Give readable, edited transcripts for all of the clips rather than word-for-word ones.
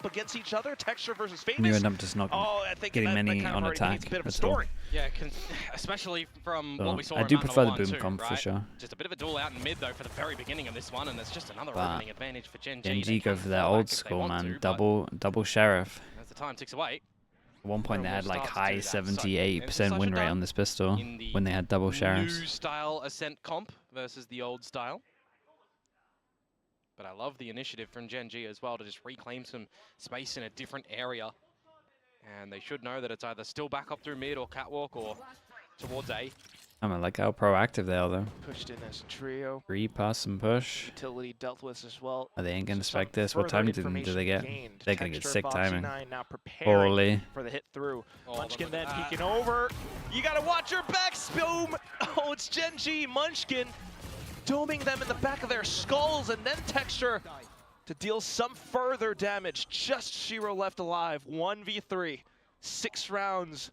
against each other, Texture versus Famous. And you end up just not getting many on attack at all. Yeah, especially from what we saw. I do prefer the boom comp for sure. Just a bit of a duel out in mid though for the very beginning of this one, and there's just another opening advantage for GENG. GENG go for their old school, man. Double sheriff. As the time ticks away. At one point they had like high 78% win rate on this pistol when they had double sheriffs. New style Ascent comp versus the old style. But I love the initiative from GENG as well to just reclaim some space in a different area. And they should know that it's either still back up through mid or catwalk or towards A. I mean, like how proactive they are though. Pushed in as a trio. 3 pass and push. Utility dealt with as well. Are they ain't gonna expect this? What time do they get? Gained. They're gonna get sick timing. Now preparing Holy. for the hit through. Munchkin then peeking over. You gotta watch your backs, boom! Oh, it's GENG, Munchkin doming them in the back of their skulls, and then Texture to deal some further damage. Just Shiro left alive. 1v3, 6 rounds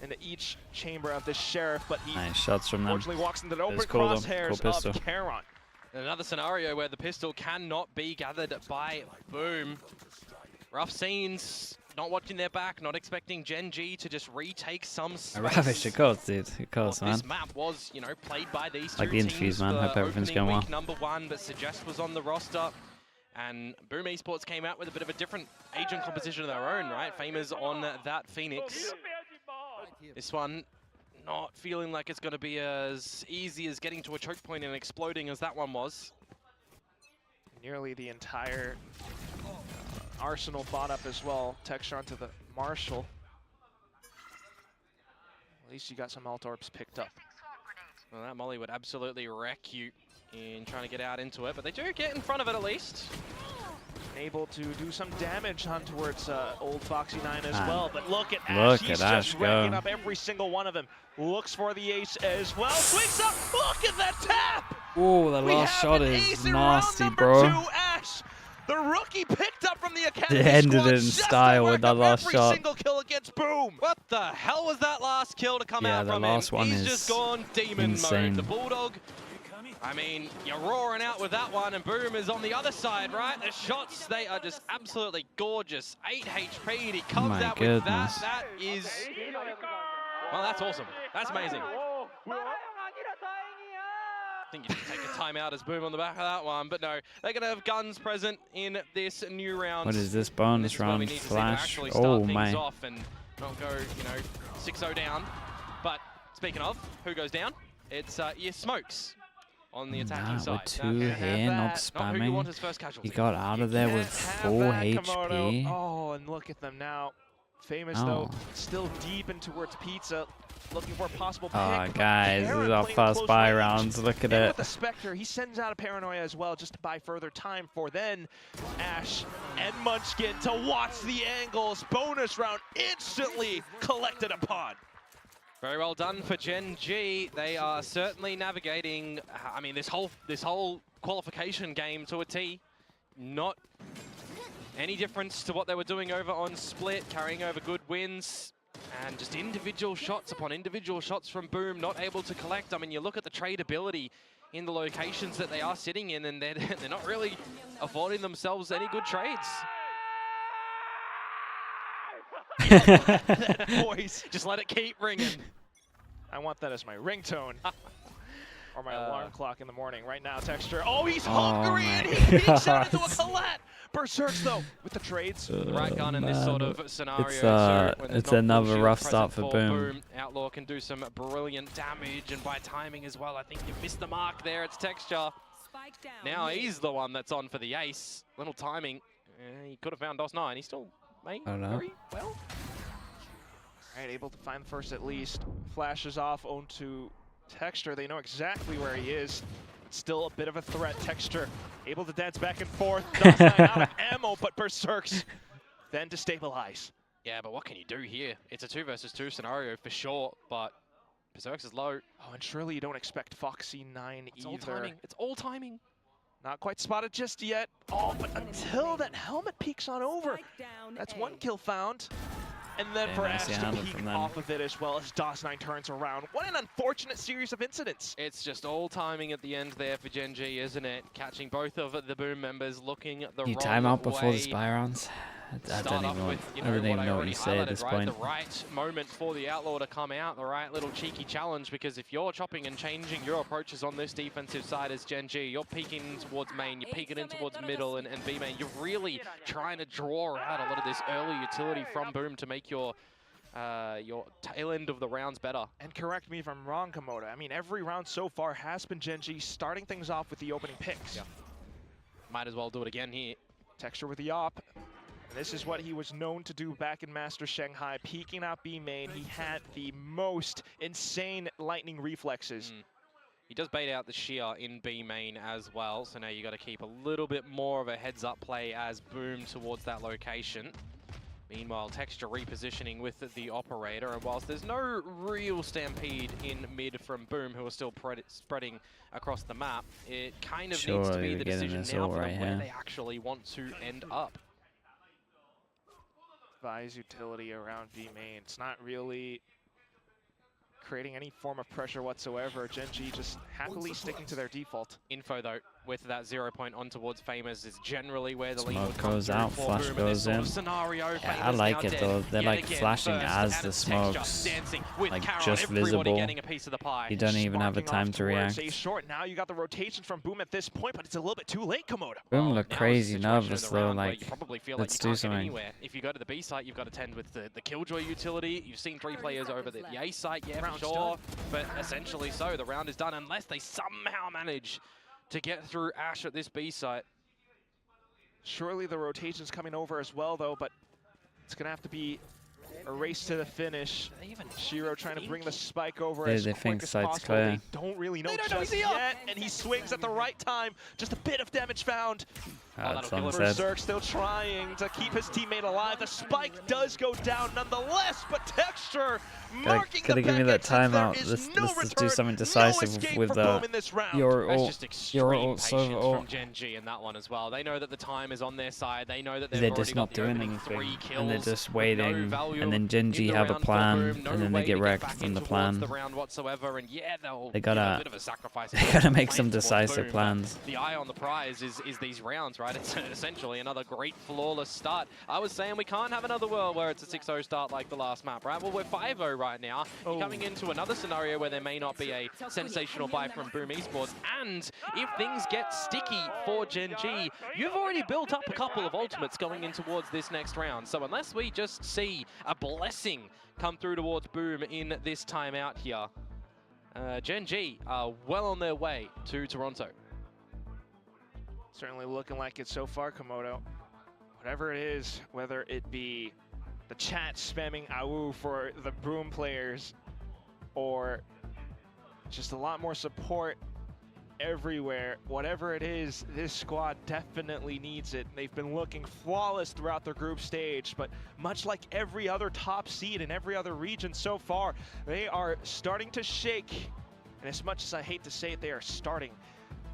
into each chamber of this sheriff, but he nice shots from them. Unfortunately walks into the open cool, crosshairs of Charon. Another scenario where the pistol cannot be gathered by Boom. Rough scenes, not watching their back, not expecting GENG to just retake some space. Ravish, of course, dude. Of course, man. This map was, you know, played by these two like the interviews, man. Hope everything's going well. Number 1, but Suggest was on the roster. And Boom Esports came out with a bit of a different agent composition of their own, right? Famous on that Phoenix. This one, not feeling like it's going to be as easy as getting to a choke point and exploding as that one was. Nearly the entire arsenal bought up as well. Texture onto the Marshall. At least you got some alt orbs picked up. Well, that molly would absolutely wreck you in trying to get out into it, but they do get in front of it at least. Able to do some damage on towards old Foxy 9 as well, but look at Ash. He's just racking up every single one of them. Looks for the ace as well. Swings up. Look at that tap. Oh, the last shot is nasty, bro. 2, Ash. The rookie picked up from the academy. They ended it in style with that last shot. Single kill against Boom. What the hell was that last kill to come out from him? Yeah, the last one He's is just gone demon insane. mode. The Bulldog, I mean, you're roaring out with that one, and Boom is on the other side, right? The shots, they are just absolutely gorgeous. 8 HP, and he comes out with that. That is, well, that's awesome. That's amazing. I think you can take a timeout as Boom on the back of that one, but no, they're going to have guns present in this new round. What is this bonus round? Flash. Oh my. Off and not go, you know, 6-0 down. But speaking of, who goes down? It's Smokes on the attacking side. 2 here, not spamming. He got out of there with 4 HP. Oh, and look at them now. Famous though, still deep in towards Pizza. Looking for a possible pick. Oh, guys, this is our first buy rounds. Look at it. With the Spectre, he sends out a Paranoia as well just to buy further time for then Ash and Munchkin to watch the angles. Bonus round instantly collected upon. Very well done for GENG. They are certainly navigating, I mean, this whole qualification game to a T. Not any difference to what they were doing over on Split, carrying over good wins. And just individual shots upon individual shots from Boom, not able to collect. I mean, you look at the tradability in the locations that they are sitting in, and they're not really affording themselves any good trades. That voice. Just let it keep ringing. I want that as my ringtone. Or my alarm clock in the morning. Right now, Texture. Oh, he's hungry, and he peeks out into a Colette. Berserks, though, with the trades. The right gun in this sort of scenario. It's another rough start for Boom. Outlaw can do some brilliant damage, and by timing as well, I think you missed the mark there. It's Texture. Now he's the one that's on for the ace. Little timing. He could have found DOS9. He still may very well. Right, able to find first at least. Flashes off onto Texture. They know exactly where he is. Still a bit of a threat. Texture able to dance back and forth. DOS9 out of ammo, but Berserks then to stabilize. Yeah, but what can you do here? It's a 2 versus 2 scenario for sure, but Berserks is low. Oh, and surely you don't expect Foxy 9 it's either. All timing. It's all timing. Not quite spotted just yet. Oh, but until that helmet peeks on over. That's 1 kill found. And then for Ash to peek off of it as well as DOS9 turns around. What an unfortunate series of incidents. It's just all timing at the end there for GENG, isn't it? Catching both of the Boom members looking the wrong way. You time out before the spy rounds? I don't even know what you say at this point. The right moment for the Outlaw to come out, the right little cheeky challenge, because if you're chopping and changing your approaches on this defensive side as GENG, you're peeking towards main, you're peeking in towards middle and B main, you're really trying to draw out a lot of this early utility from Boom to make your tail end of the rounds better. And correct me if I'm wrong, Komodo. I mean, every round so far has been GENG starting things off with the opening picks. Yeah. Might as well do it again here. Texture with the op. And this is what he was known to do back in Master Shanghai. Peeking out B main, he had the most insane lightning reflexes. He does bait out the shear in B main as well, so now you got to keep a little bit more of a heads-up play as Boom towards that location. Meanwhile, Texture repositioning with the operator, and whilst there's no real stampede in mid from Boom, who are still spreading across the map, it kind of needs to be the decision now for them where they actually want to end up. Vi's utility around B main. It's not really creating any form of pressure whatsoever. GENG just happily sticking to their default. Info though, with that 0 point on towards Famous is generally where the lead Smoke would come goes through out, for flash Boom goes in. Scenario, Yeah, I like it though. They're like flashing as the smokes, like just visible. Getting a piece of the pie. You don't even have a time to react. Short. Now you got the rotation from Boom at this point, but it's a little bit too late, Komodo. Boom look crazy nervous though, like, let's do something. If you go to the B site, you've got to tend with the Killjoy utility. You've seen 3 players over the A site, yeah, for sure. But essentially so, the round is done unless they somehow manage to get through Ash at this B site. Surely the rotation's coming over as well, though, but it's going to have to be a race to the finish. Shiro trying to bring the spike over as quick as possible. They don't really know just yet, and he swings at the right time. Just a bit of damage found. Berserk still trying to keep his teammate alive. The spike does go down nonetheless, but Texture marking the give me that timeout. Let's do something decisive with your ult from GENG in that one as well. They know that the time is on their side. They know that they're just not doing anything, and they're just waiting. And then GENG have a plan, and then they get wrecked from the plan. They gotta make some decisive plans. The eye on the prize is these rounds, right? It's essentially another great flawless start. I was saying we can't have another world where it's a 6-0 start like the last map, right? Well, we're 5-0 right now. You're coming into another scenario where there may not be a sensational buy from Boom Esports, and if things get sticky for GENG, you've already built up a couple of ultimates going in towards this next round. So unless we just see a blessing come through towards Boom in this timeout here, GENG are well on their way to Toronto. Certainly looking like it so far, Komodo. Whatever it is, whether it be the chat spamming AWU for the Boom players, or just a lot more support everywhere. Whatever it is, this squad definitely needs it. They've been looking flawless throughout their group stage, but much like every other top seed in every other region so far, they are starting to shake. And as much as I hate to say it, they are starting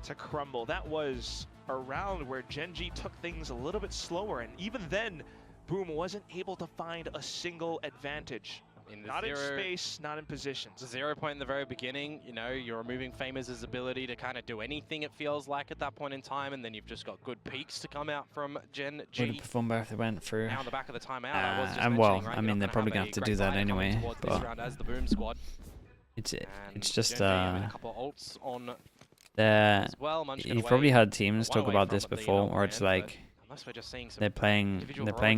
to crumble. That was a round where GENG took things a little bit slower, and even then, Boom wasn't able to find a single advantage. Not in space, not in positions. The 0 point in the very beginning, you know, you're removing Famous' ability to kind of do anything, it feels like, at that point in time, and then you've just got good peaks to come out from GENG. Would have performed better if they went through. Now on the back of the timeout, and well, I mean, they're probably going to have to do that anyway, but as the Boom squad. It's just, a couple of ults on you've probably heard teams talk about this before, where it's like they're playing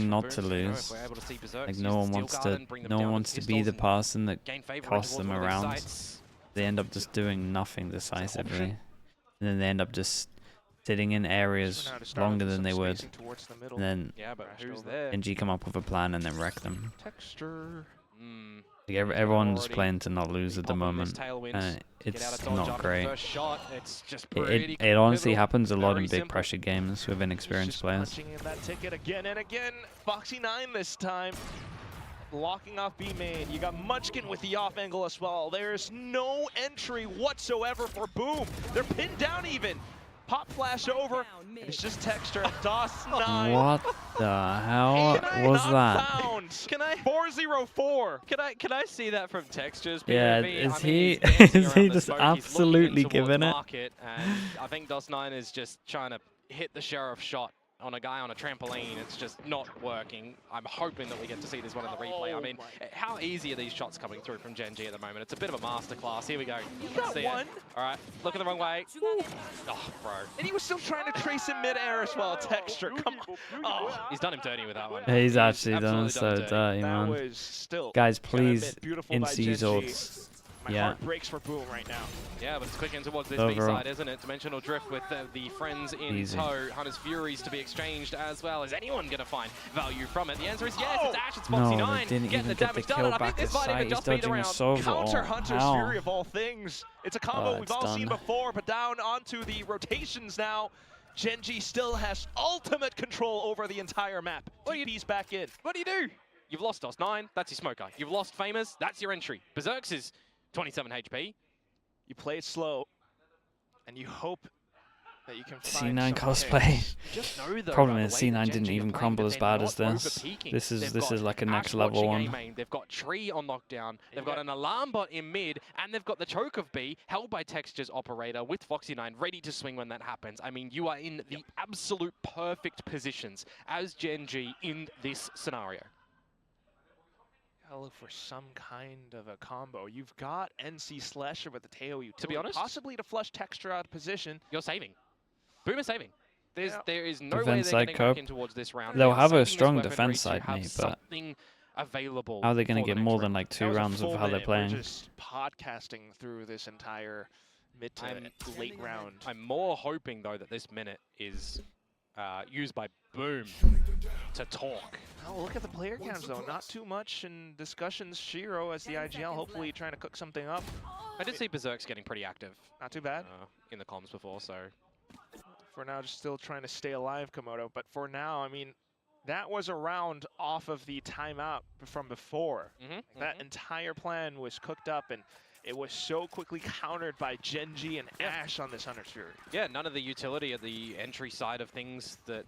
not to lose. Like no one wants to be the person that costs them around. They end up just doing nothing decisively, and then they end up just sitting in areas longer than they would, and then GENG come up with a plan and then wreck them. Like everyone's playing to not lose at the moment, and it's not great. It honestly happens a lot in big pressure games with inexperienced players. Punching in that ticket again and again. Foxy9 this time, locking off B main. You got Munchkin with the off angle as well. There's no entry whatsoever for Boom. They're pinned down even. Pop flash over. It's just Texture. DOS9. What the hell was that? Can I 404? Can I see that from Textures? Yeah, is he just absolutely giving it? And I think DOS9 is just trying to hit the sheriff shot on a guy on a trampoline. It's just not working. I'm hoping that we get to see this one in the replay. I mean, how easy are these shots coming through from Gen G at the moment? It's a bit of a masterclass. Here we go. You got one. All right, looking the wrong way. Ooh. Oh, bro. And he was still trying to trace in mid-air as well. Texture, come on. Oh, he's done him dirty with that one. Yeah, he's actually done him so dirty, man. That was still guys, please in-seas ults. My heart breaks for Boom right now. Yeah, but it's quick in towards this B side, isn't it? Dimensional drift with the friends in tow. Hunter's Furies to be exchanged as well. Is anyone going to find value from it? The answer is yes. It's Ash. It's Foxy 9. No, they didn't even get the kill back at sight. He's dodging a Sova. Counter Hunter's Fury of all things. It's a combo we've all seen before, but down onto the rotations now. Gen G still has ultimate control over the entire map. TP's back in. What do you do? You've lost DOS 9. That's your smoker. You've lost Famous. That's your entry. Berserk's is 27 HP. You play it slow, and you hope that you can find C9 cosplay. Just know, though, Problem is C9 didn't even crumble as bad as this. This is like a next level one. They've got Tree on lockdown. They've got an alarm bot in mid, and they've got the choke of B held by Texture's operator with Foxy 9 ready to swing when that happens. I mean, you are in the absolute perfect positions as Gen G in this scenario. Gotta look for some kind of a combo. You've got NC Slasher with the tail. To be honest, possibly to flush Texture out of position. You're saving. Boom is saving. There is no defense way they're side getting back in towards this round. They'll have a strong defense side, mate, but available. How are they going to get more than like 2 rounds of how they're playing? We're just podcasting through this entire mid to late round. I'm more hoping though that this minute is used by Boom to talk. Oh, look at the player counts though. Not too much in discussions. Shiro as the IGL, hopefully trying to cook something up. I did see Berserk's getting pretty active. Not too bad. In the comms before, so. For now, just still trying to stay alive, Komodo. But for now, I mean, that was a round off of the timeout from before. That entire plan was cooked up, and it was so quickly countered by Gen G and Ash on this Hunter's Fury. Yeah, none of the utility at the entry side of things that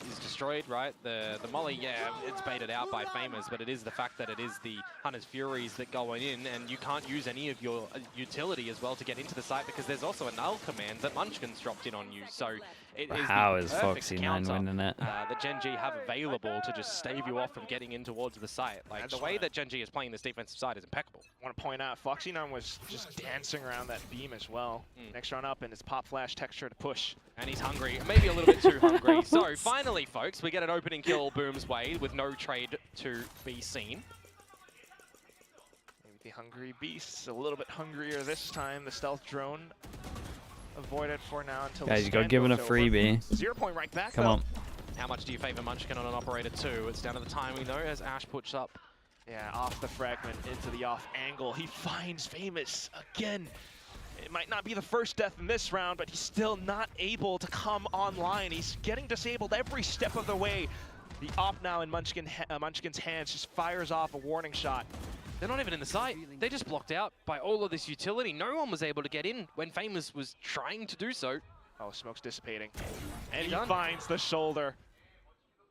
is destroyed, right? The molly, yeah, it's baited out by Famous, but it is the fact that it is the Hunter's Furies that go in, and you can't use any of your utility as well to get into the site because there's also a null command that Munchkin's dropped in on you. So it is how is Foxy 9 winning it? That Gen G have available to just stave you off from getting in towards the site. Like the way that Gen G is playing this defensive side is impeccable. I want to point out, Foxy 9 was just dancing around that beam as well. Next round up, and it's pop flash Texture to push. And he's hungry, maybe a little bit too hungry. So finally, folks, we get an opening kill Boom's way with no trade to be seen. Maybe the hungry beasts a little bit hungrier this time. The stealth drone avoided for now until guys, you got given a freebie. 0 point right back. Come on. How much do you favor Munchkin on an operator 2? It's down to the timing though, as Ash puts up. Yeah, off the fragment into the off angle. He finds Famous again. It might not be the first death in this round, but he's still not able to come online. He's getting disabled every step of the way. The op now in Munchkin's hands just fires off a warning shot. They're not even in the site. They just blocked out by all of this utility. No one was able to get in when Famous was trying to do so. Oh, smoke's dissipating. And he finds the shoulder.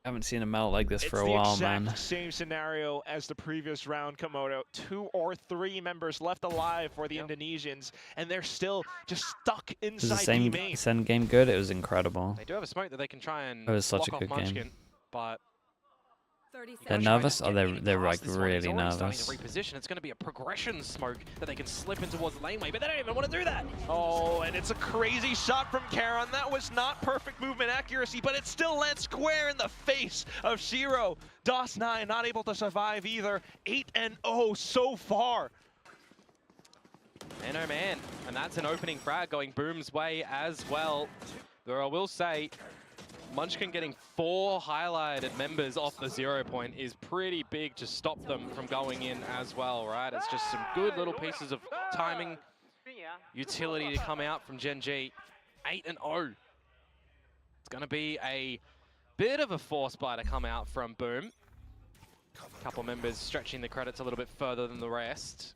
I haven't seen a melt like this for a while, man. It's the exact same scenario as the previous round, Komodo. 2 or 3 members left alive for the Indonesians, and they're still just stuck inside the main. Was the same game good? It was incredible. They do have a smoke that they can try and it was such a block good off Munchkin, game. but they're nervous? Oh, they're like really nervous. Reposition. It's going to be a progression smoke that they can slip in towards the laneway, but they don't even want to do that. Oh, and it's a crazy shot from Karon. That was not perfect movement accuracy, but it still lands square in the face of Shiro. DOS 9 not able to survive either. 8-0 so far. Man, oh man. And that's an opening frag going Boom's way as well. Though I will say, Munchkin getting 4 highlighted members off the 0 point is pretty big to stop them from going in as well, right? It's just some good little pieces of timing, utility to come out from Gen G. 8-0. It's going to be a bit of a force buy to come out from Boom. A couple members stretching the credits a little bit further than the rest.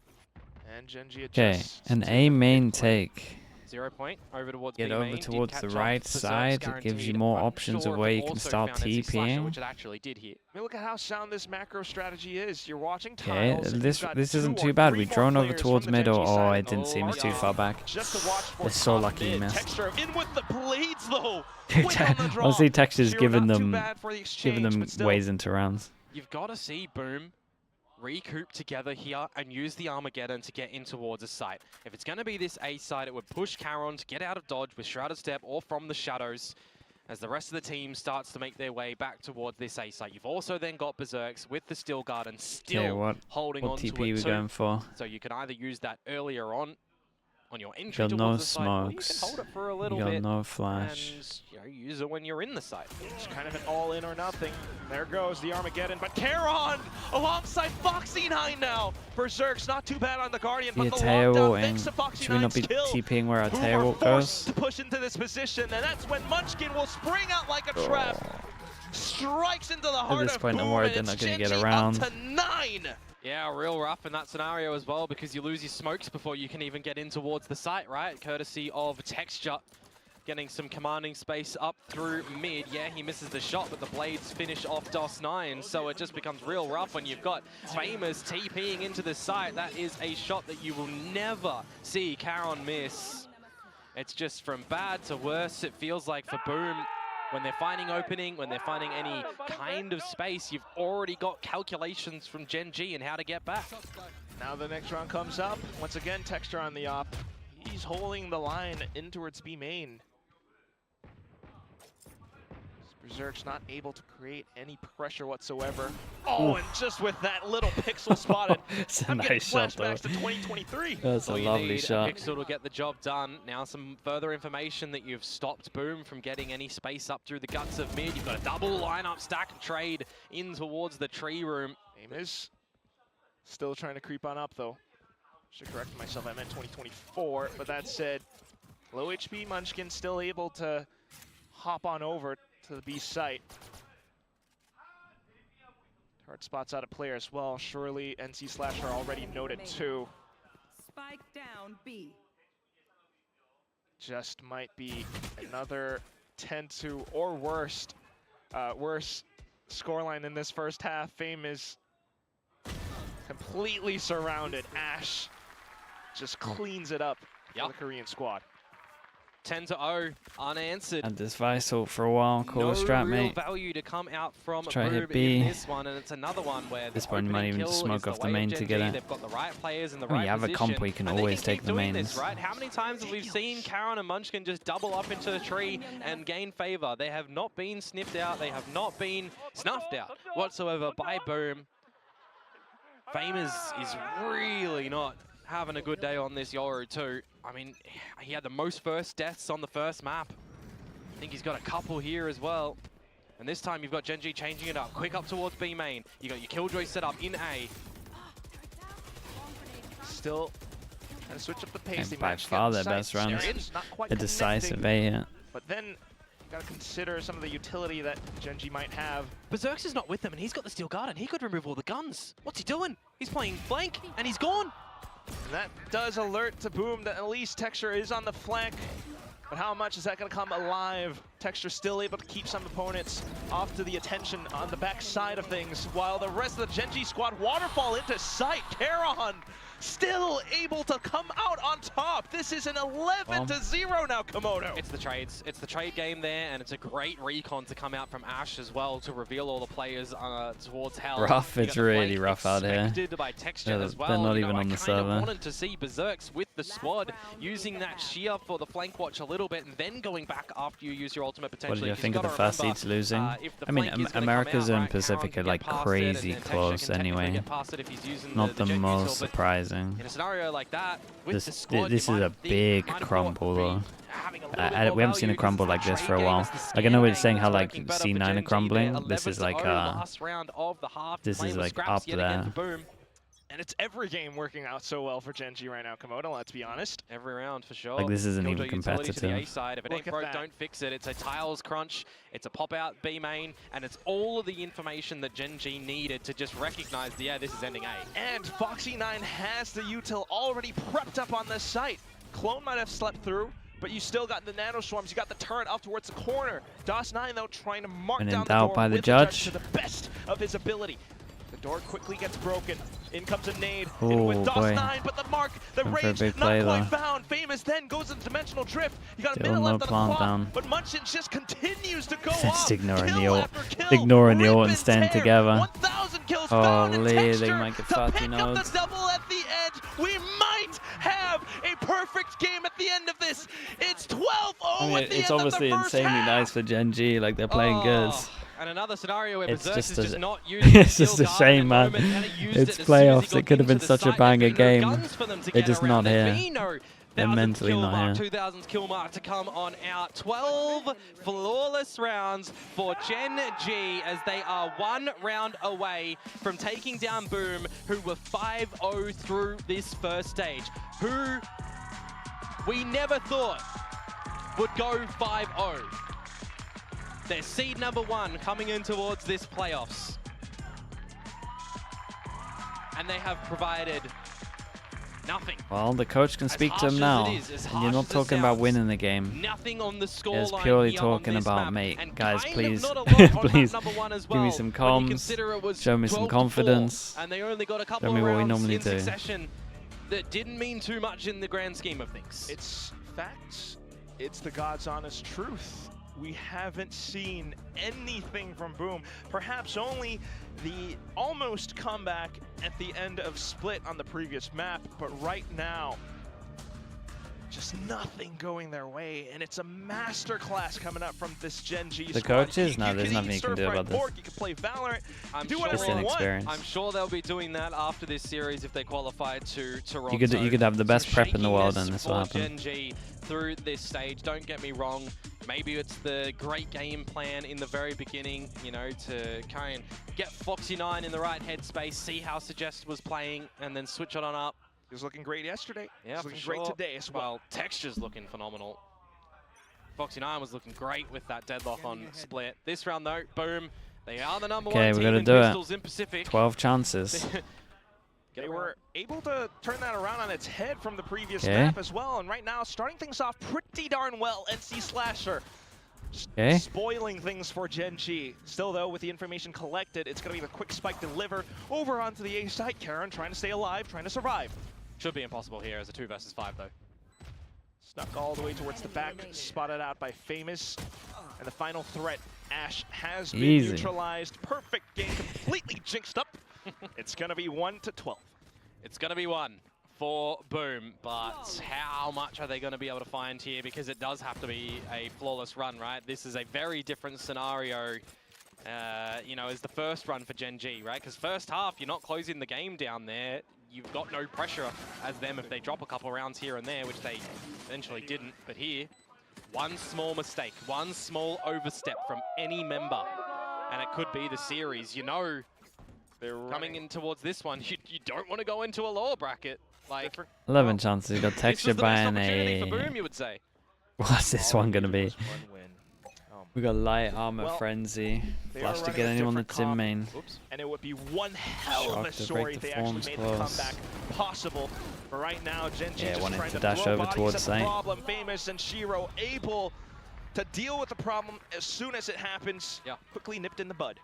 And Gen G okay, an A main take. 0 point over towards Get B-main. over towards the right side. It gives you Guaranteed. more I'm options sure of where if you it can also start found NC Slasher, TPing. which it actually did here. I mean, look at how sound this macro strategy is. You're watching Okay, tiles. this isn't too bad. We drone over towards mid. Oh, it didn't see me too far back. Just to watch for It's so top lucky he mid. missed. Texture in with the blades though. Quick on the draw. Honestly, Texture's Sheer giving not too them bad for the exchange, but still. ways into rounds. You've got to see Boom recoup together here and use the Armageddon to get in towards a site. If it's going to be this A site, it would push Charon to get out of dodge with Shrouded Step or from the shadows as the rest of the team starts to make their way back towards this A site. You've also then got Berserks with the Steel Garden still holding on to it TP we going for? So you can either use that earlier on your entry Got towards no the site, or you can smokes. hold it for a little You got bit no flash. and use it when you're in the site. It's kind of an all in or nothing. There goes the Armageddon, but Charon alongside Foxy9 now. Berserk's not too bad on the Guardian, but the lockdown thanks to Foxy9's should we not be kill. TPing where our Who tail are walk forced goes? to push into this position, and that's when Munchkin will spring out like a trap. Strikes into the heart this of point, I'm Boom, worried and they're it's not gonna get GENG around. up to 9. Yeah, real rough in that scenario as well because you lose your smokes before you can even get in towards the site, right? Courtesy of Texture getting some commanding space up through mid. Yeah, he misses the shot, but the blades finish off DOS9, so it just becomes real rough when you've got Famous TPing into the site. That is a shot that you will never see Charon miss. It's just from bad to worse, it feels like for Boom. When they're finding opening, when they're finding any kind of space, you've already got calculations from GENG and how to get back. Now the next round comes up. Once again, Texture on the op. He's holding the line in towards B main. Berserk's not able to create any pressure whatsoever. Oh, and just with that little pixel spotted, It's a I'm getting nice shot, though. flashbacks to 2023. That's a lovely shot. A pixel to get the job done. Now some further information that you've stopped Boom from getting any space up through the guts of mid. You've got a double lineup stack and trade in towards the tree room. Famous still trying to creep on up though. Should correct myself, I meant 2024. But that said, low HP Munchkin still able to hop on over to the B site. Hard spots out of player as well. Surely NC Slasher already noted too. Spike down B. Just might be another 10-2 or worse scoreline in this first half. Fame is completely surrounded. Ash just cleans it up for the Korean squad. 10-0, unanswered. And this Visal for a while. Cool no strat, real mate. value to come out from Try Boom hit B. in this one, and it's another one where This the point, you might opening even kill smoke is the off the way of main GENG. to get it. They've got the right players in the When right you have a position, comp, we can and they always keep take the doing mains. this, right? How many times have we seen Charon and Munchkin just double up into the tree and gain favor? They have not been sniffed out. They have not been snuffed out whatsoever by Boom. Famous is really not having a good day on this Yoru too. I mean, he had the most first deaths on the first map. I think he's got a couple here as well. And this time you've got GENG changing it up. Quick up towards B main. You got your Killjoy set up in A. Still trying to switch up the pace. And by far their best rounds. A decisive A hit. But then you gotta consider some of the utility that GENG might have. Berserks is not with them and he's got the Steel Garden. He could remove all the guns. What's he doing? He's playing flank and he's gone. And that does alert to Boom that at least Texture is on the flank. But how much is that going to come alive? Texture still able to keep some opponents off to the attention on the back side of things, while the rest of the GENG squad waterfall into sight. Charon still able to come out on top. This is an 11-0 now, Komodo. It's the trades. It's the trade game there, and it's a great recon to come out from Ash as well to reveal all the players towards Hell. Rough, it's really rough out here. By Texture as well. They're not You even know, on the I server. kind of wanted to see Berserks with the squad using that shear for the flank watch a little bit, and then going back after you use your ultimate potentially. What do you think of the fast seeds losing? I mean, Americas and Pacific are like crazy close anyway. Not the most surprising. In a scenario like that, with This the squad, is a big crumble though. We haven't seen a crumble like this for a while. Like I know we're saying how like C9 are crumbling. This is like up there. And it's every game working out so well for GENG right now, Komodo, let's be honest. Every round for sure. Like this isn't Killjoy even utility to the A competitive. side. If it ain't broke, don't fix it. It's a tiles crunch, it's a pop out B main, and it's all of the information that GENG needed to just recognize, yeah, this is ending A. And Foxy9 has the util already prepped up on this site. Clone might have slept through, but you still got the nano swarms. You got the turret up towards the corner. DOS9 though trying to mark And down in the door doubt by the with judge. to the best of his ability. The door quickly gets broken. In comes a nade. Oh, in with boy. DOS9, but the mark, the Going for a range, big not play, quite though. found. Famous then goes into dimensional drift. You got a Still minute no left on the plant clock, down. but Munchkin just continues to go Just off. ignoring the Kill ult. after kill, Ignoring the rip ult and and staying tear. together. 1,000 kills found in Holy, Texture they might get to 30 pick up nodes. the double at the edge. We might have a perfect game at the end of this. It's 12-0 I mean, at the it's end obviously of the first insanely half. nice for GENG. Like, they're playing good. And another scenario where It's Berserk just is a- just not using it's the just a skill shame, guard man. at the moment, and he used It's it as soon as he playoffs. got It could have been into the such a site. banger There's been no game. guns for them to They're get just around. not There's here. been no They're 1,000 mentally kill not mark, here. 2,000 kill mark to come on out. 12 flawless rounds for GENG as they are 1 round away from taking down Boom, who were 5-0 through this first stage. Who we never thought would go 5-0. They're seed number 1 coming in towards this playoffs. And they have provided nothing. Well, the coach can As speak to harsh him as now. it is, as And harsh you're not as it talking about sounds, winning the game. Nothing on the It's scoreline purely here on talking this about, map, mate, and guys, kind please, of not a lot on map please, number 1 as give me well, some when you comms, consider it was show me some 12-4, confidence, and they only got a couple show me of what we rounds normally in do. succession that didn't mean too much in the grand scheme of things. It's facts. It's the God's honest truth. We haven't seen anything from Boom. Perhaps only the almost comeback at the end of Split on the previous map, but right now, just nothing going their way, and it's a masterclass coming up from this GENG squad. The coaches? No, You there's can nothing eat you can do stir-fried about this. pork, you can play Valorant, I'm do sure whatever Just you want. inexperience. I'm sure they'll be doing that after this series if they qualify to Toronto. You could have the best Some prep in the world shakiness and this will for happen. GENG through this stage. Don't get me wrong. Maybe it's the great game plan in the very beginning, you know, to kind of get Foxy9 in the right headspace, see how Suggest was playing, and then switch it on up. He was looking great yesterday. Yeah, He's for looking sure. great today as well. Well, Texture's looking phenomenal. Foxy9 was looking great with that deadlock on Split. This round though, Boom. They are the number Okay, 1 we team gotta in do it. Pistols in Pacific. 12 chances. They were able to turn that around on its head from the previous Okay. map as well, and right now starting things off pretty darn well. NC Slasher Okay. spoiling things for GENG. Still though, with the information collected, it's going to be the quick spike deliver over onto the A side. Karen trying to stay alive, trying to survive. Should be impossible here as a 2 versus 5 though. Snuck all the way towards the back, spotted out by Famous. And the final threat, Ash, has been Easy. neutralized. Perfect game, completely jinxed up. It's going to be 1-12. It's going to be 1 for Boom, but how much are they going to be able to find here? Because it does have to be a flawless run, right? This is a very different scenario, you know, as the first run for GENG, right? Because first half, you're not closing the game down there. You've got no pressure as them if they drop a couple rounds here and there, which they eventually didn't. But here, one small mistake, one small overstep from any member, and it could be the series. You know, coming in towards this one, you don't want to go into a lower bracket. Like 11 chances. You got this Texture was the best buying opportunity for a... Boom, you would say. What's this one gonna be? We got Light Armor Well, Frenzy. they are Flash to running get a anyone different that's in comp. main. Oops. And it would be one hell of a Shock to story break if the they actually forms made close. the comeback possible. But right now, GENG Yeah, just wanted trying to to dash throw over bodies towards at the site. problem. Famous and Shiro able to deal with the problem as soon as it happens. Yeah. Quickly nipped in the bud.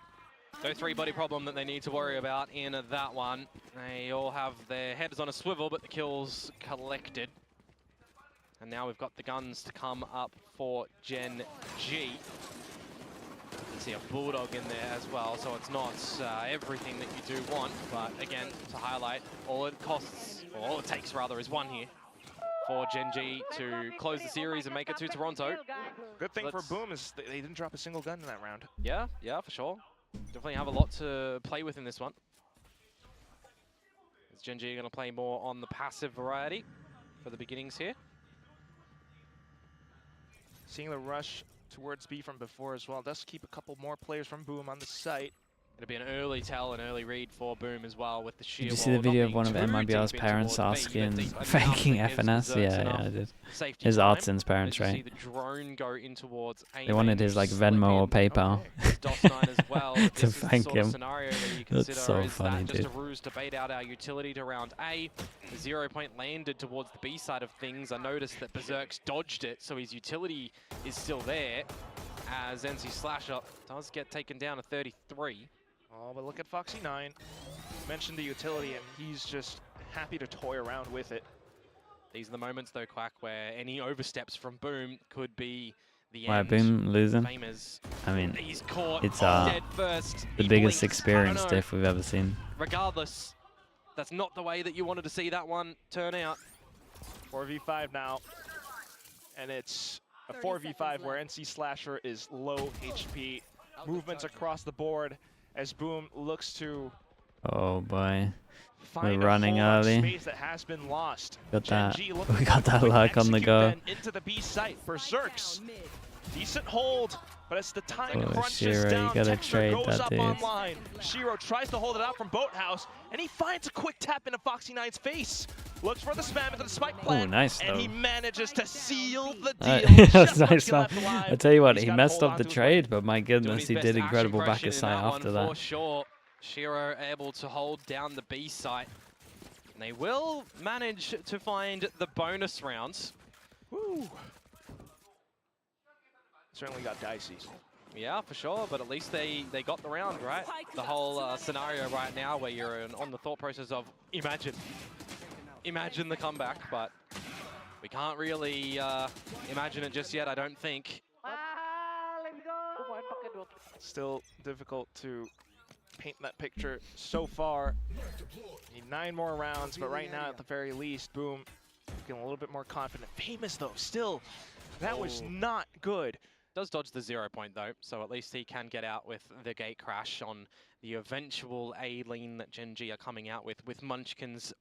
No 3-body problem that they need to worry about in that one. They all have their heads on a swivel, but the kills collected. And now we've got the guns to come up for GENG. You can see a Bulldog in there as well, so it's not everything that you do want. But again, to highlight, all it costs, or all it takes rather, is 1 here for GENG to close the series and make it to Toronto. Good thing Let's- for Boom is they didn't drop a single gun in that round. Yeah, for sure. Definitely have a lot to play with in this one. Is GENG going to play more on the passive variety for the beginnings here? Seeing the rush towards B from before as well. Does keep a couple more players from Boom on the site. It'll be an early tell, an early read for Boom as well with the sheer Did you see the wall not video of being one of too MIBR's deep in parents towards B, but asking, deep enough faking that gives FNS? Berserks Yeah, enough I did. safety His time. Artsin's parents, As you see right? the drone go in towards A They wanted main, his like slip Venmo or in PayPal with DOS9 as well. to This is the thank sort of him. scenario scenario that you That's consider so is funny, that just dude. a ruse to bait out our utility to round A. The 0 point landed towards the B side of things. I noticed that Berserk's dodged it, so his utility is still there, as NC Slasher does get taken down to 33. Oh, but look at Foxy9. Mentioned the utility, and he's just happy to toy around with it. These are the moments, though, Quack, where any oversteps from Boom could be the Why end. Boom losing? Famous. I mean, He's caught it's dead first. the He biggest blinks. experience I don't know. diff we've ever seen. Regardless, that's not the way that you wanted to see that one turn out. 4v5 now, and it's a 4v5 where NC Slasher is low HP. Movements across the board as Boom looks to Oh boy. find We're running a whole lot of early. space that has been lost. Got that. GENG looking We got for a that quick luck on the execute go. then into the B site. Berserks, decent hold, but as the time Oh, crunches Shiro, you down, gotta Texture trade goes that, up dude. online. Shiro tries to hold it out from Boathouse, and he finds a quick tap into Foxy9's face. Looks for the spam into the spike plant, nice and he though. manages to seal the That's deal. Just nice, Munchkin man. left alive. I tell you what, He's he gotta messed hold up on the to his trade, but my Doing goodness, his he best did action incredible back progression his in side that after one that. For sure. Shiro able to hold down the B site. And they will manage to find the bonus rounds. Woo. Certainly got dicey. Yeah, for sure, but at least they got the round, right? The whole scenario right now where you're on the thought process of imagine the comeback, but we can't really imagine it just yet, I don't think. Still difficult to paint that picture so far. Need 9 more rounds, but right now, at the very least, Boom getting a little bit more confident. Famous, though, still, that was not good. Does dodge the 0 point, though, so at least he can get out with the gate crash on the eventual A lane that GENG are coming out with Munchkin's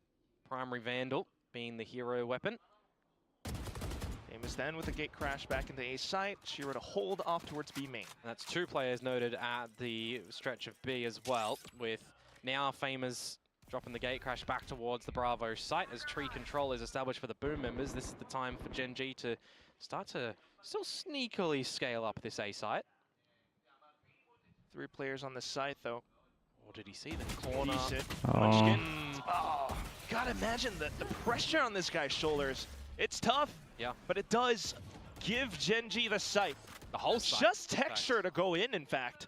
primary Vandal being the hero weapon. Famous then with the gate crash back into A site. Shiro to hold off towards B main. And that's 2 players noted at the stretch of B as well, with now Famous dropping the gate crash back towards the Bravo site as tree control is established for the Boom members. This is the time for GENG to start to still sneakily scale up this A site. 3 players on the site, though. Or did he see the corner? Decent. Oh. Munchkin. Oh, gotta imagine the pressure on this guy's shoulders. It's tough, Yeah. but it does give GENG the site. The whole site. Just Texture to go in fact.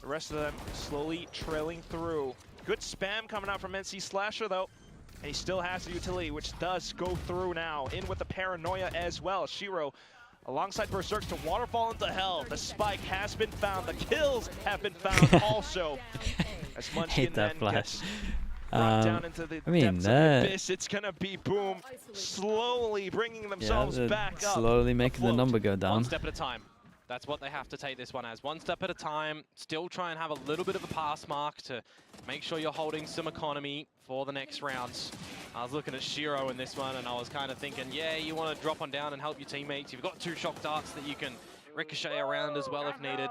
The rest of them slowly trailing through. Good spam coming out from NC Slasher, though. And he still has the utility, which does go through now. In with the paranoia as well. Shiro alongside Berserks to waterfall into hell. The spike has been found. The kills have been found also. As Munchkin Hate that then flash. gets brought down into the I mean, depths of the abyss. It's gonna be Boom slowly bringing themselves they're back up. slowly making the afloat. number go down. One step at a time. That's what they have to take this one as. One step at a time. Still try and have a little bit of a pass mark to make sure you're holding some economy for the next rounds. I was looking at Shiro in this one and I was kind of thinking, yeah, you want to drop on down and help your teammates. You've got 2 shock darts that you can ricochet around as well if needed.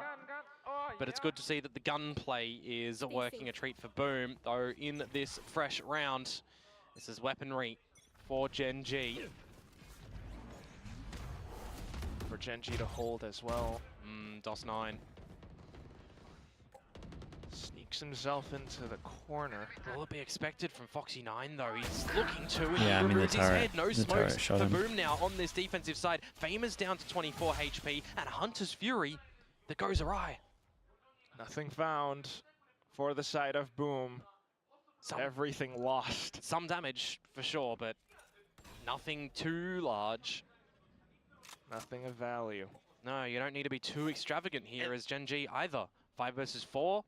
But it's good to see that the gunplay is working a treat for Boom, though in this fresh round, this is weaponry for GENG. For GENG to hold as well. DOS9. Sneaks himself into the corner. Will it be expected from Foxy9 though? He's looking to and Yeah, I he mean, the removes his turret- head. No the smokes turret shot for him. Boom now on this defensive side. Famous down to 24 HP and Hunter's Fury that goes awry. Nothing found for the side of Boom. Everything lost. Some damage for sure, but nothing too large. Nothing of value. No, you don't need to be too extravagant here as GENG either. 5 versus 4.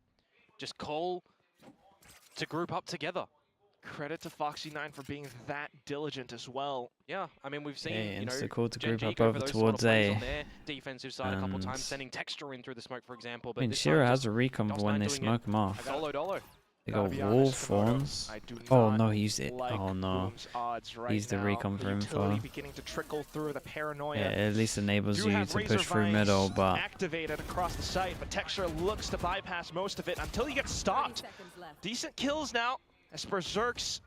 Just call to group up together. Credit to Foxy9 for being that diligent as well. Yeah, I mean, we've seen, Hey, you know, insta-call to group GENG up go over for those towards sort of plays A. on their defensive side a couple And- times, sending Texture in through the smoke, for example. I But mean, this Shiro time has just a recon for DOS9 when they doing it smoke him off. Solo dolo. They Gotta got be wall honest, Komodo, forms. I do Oh not no, he used it. like Oh no. Boom's odds right He's the now. recon for Utility info. beginning to trickle through the paranoia. Yeah, it at least enables Do you have to Razor push through Vines middle, but activated across the site, but Texture looks to bypass most of it until he gets stopped. Decent kills now as Berserks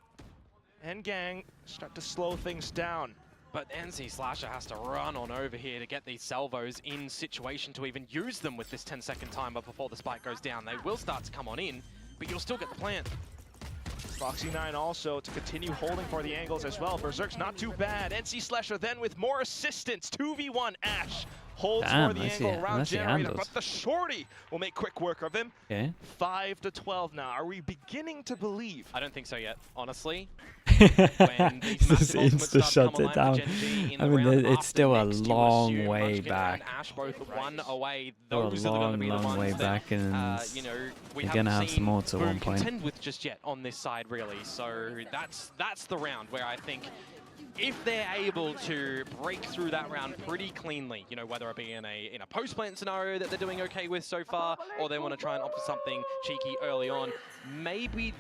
and Gang start to slow things down. But NC Slasher has to run on over here to get these salvos in situation to even use them with this 10-second timer before the spike goes down. They will start to come on in, but you'll still get the plant. Foxy9 also to continue holding for the angles as well. Berserk's not too bad. NC Slasher then with more assistance. 2v1 Ash holds for the angle around Generator, but the shorty will make quick work of him. Okay. 5-12 now. Are we beginning to believe? I don't think so yet, honestly. When just insta shut it down. I mean, it's still a long way back. Ash both one away. Long way back, and you know, we're gonna have some more to one point. Contend with just yet on this side, really. So that's the round where I think, if they're able to break through that round pretty cleanly, you know, whether it be in a post-plant scenario that they're doing okay with so far, or they want to try and opt for something cheeky early on, maybe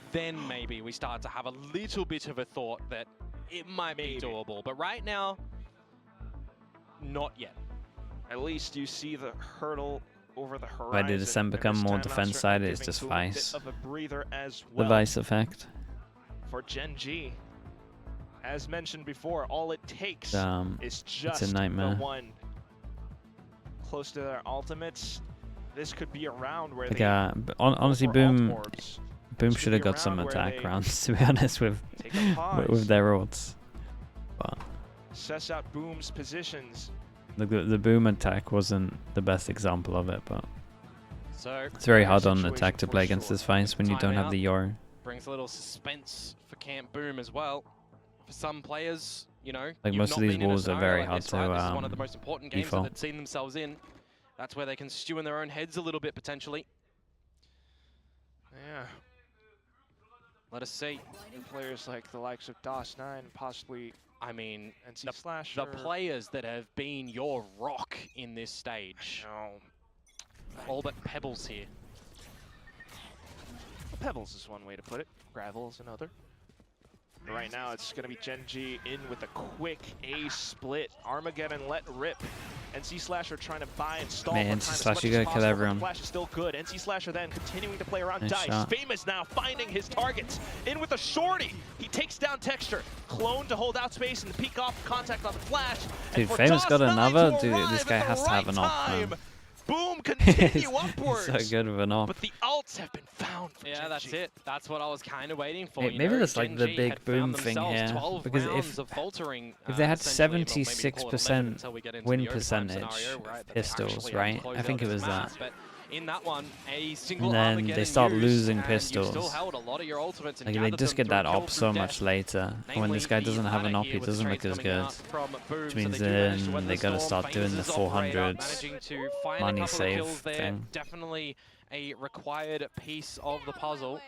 we start to have a little bit of a thought that it might be doable. But right now, not yet. At least you see the hurdle over the horizon. Why did Ascent become more defense side? It's just Vice. The Vice effect. For GENG. As mentioned before, all it takes is just it's a nightmare. the one close to their ultimates. This could be a round where honestly, Boom should have got some attack rounds, to be honest, with their ults. But assess out Boom's positions. The Boom attack wasn't the best example of it, but so it's very hard on attack to play against this Vice when you don't have the Yoro. Brings a little suspense for Camp Boom as well. For some players, you know, like most of these walls are very hard to this is one of the most important games default. that they've seen themselves in. That's where they can stew in their own heads a little bit potentially. Yeah. Let us see. Players like the likes of DOS9, possibly. I mean, NC Slasher. The players that have been your rock in this stage. All but Pebbles here. Well, Pebbles is one way to put it. Gravel is another. Right now, it's going to be GENG in with a quick A split. Armageddon let rip. NC Slasher trying to buy and stall. Man, NC Slasher, you gotta kill everyone. Flash is still good. NC Slasher then continuing to play around Nice Dice. shot. Famous now finding his targets. In with a shorty. He takes down Texture. Clone to hold out space and peek off contact on the Flash. Dude, Famous got another. Dude, this guy has to have an op, man. Boom, continue upwards. So good of an op. But the ults have been found for Yeah, GENG. that's it. That's what I was kind of waiting for. Maybe that's like the big Boom thing here, because if they had 76% win percentage pistols, right? I think it was that. In that one, a single and then they start losing pistols. Like they just get that op so much later. And when this guy doesn't have an op, he doesn't look as good. Which means then they gotta start doing the 400s money save thing. Definitely a required piece of the puzzle.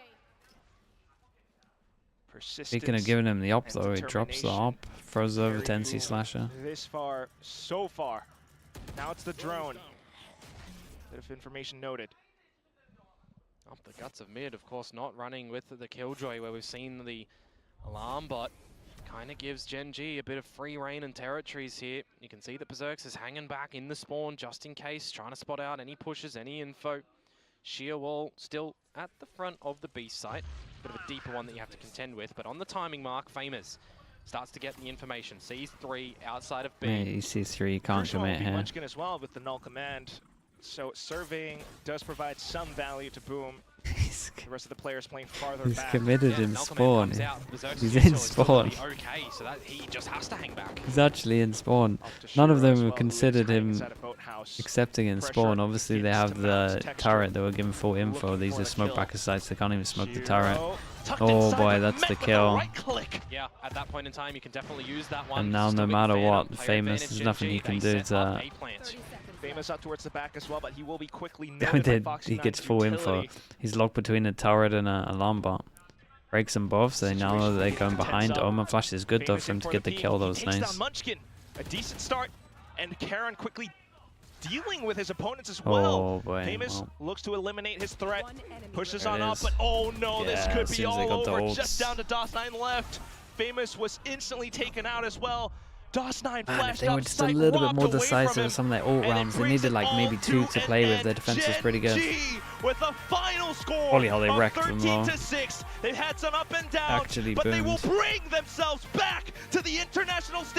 Speaking of giving him the op though, he drops the op, throws it over to NC Slasher. This far, so far. Now it's the drone. Bit of information noted. Off the guts of mid, of course, not running with the Killjoy, where we've seen the alarm bot. Kind of gives GENG a bit of free reign and territories here. You can see that Berserks is hanging back in the spawn just in case, trying to spot out any pushes, any info. Sheer wall still at the front of the B site. Bit of a deeper one that you have to contend with, but on the timing mark, Famous starts to get the information. Sees 3 outside of B. Yeah, he sees 3, can't commit here. Munchkin as well with the null command. So surveying does provide some value to Boom. The rest of the players playing farther He's back. committed in spawn. He's in spawn. Okay, so that he just has to hang back. He's actually in spawn. None of them have considered him accepting in spawn. Obviously they have the turret that were given full info. These are smoke backer sites. They can't even smoke the turret. Oh boy, that's the kill. Yeah, at that point in time you can definitely use that one. And now no matter what, Famous, there's nothing you can do to... Famous up towards the back as well, but he will be quickly noted by He gets full info. He's locked between a turret and an alarm bot. Breaks them both, so now they're going behind. Omen Flash is good though for him to get the kill. That was nice. Munchkin, a decent start, and Karen quickly dealing with his opponents as well. Oh boy. Famous looks to eliminate his threat, pushes on up, but oh no, this could be all over. Just down to DOS9 left. Famous was instantly taken out as well. DOS9 flashed they were just a little bit more decisive in some of their ult rounds. They needed like maybe 2 to play with. Their defense was pretty good. With a final score Holy hell, they wrecked them all. 13-6. They've had some up and down, Actually but boomed. they will bring themselves back to the international stage.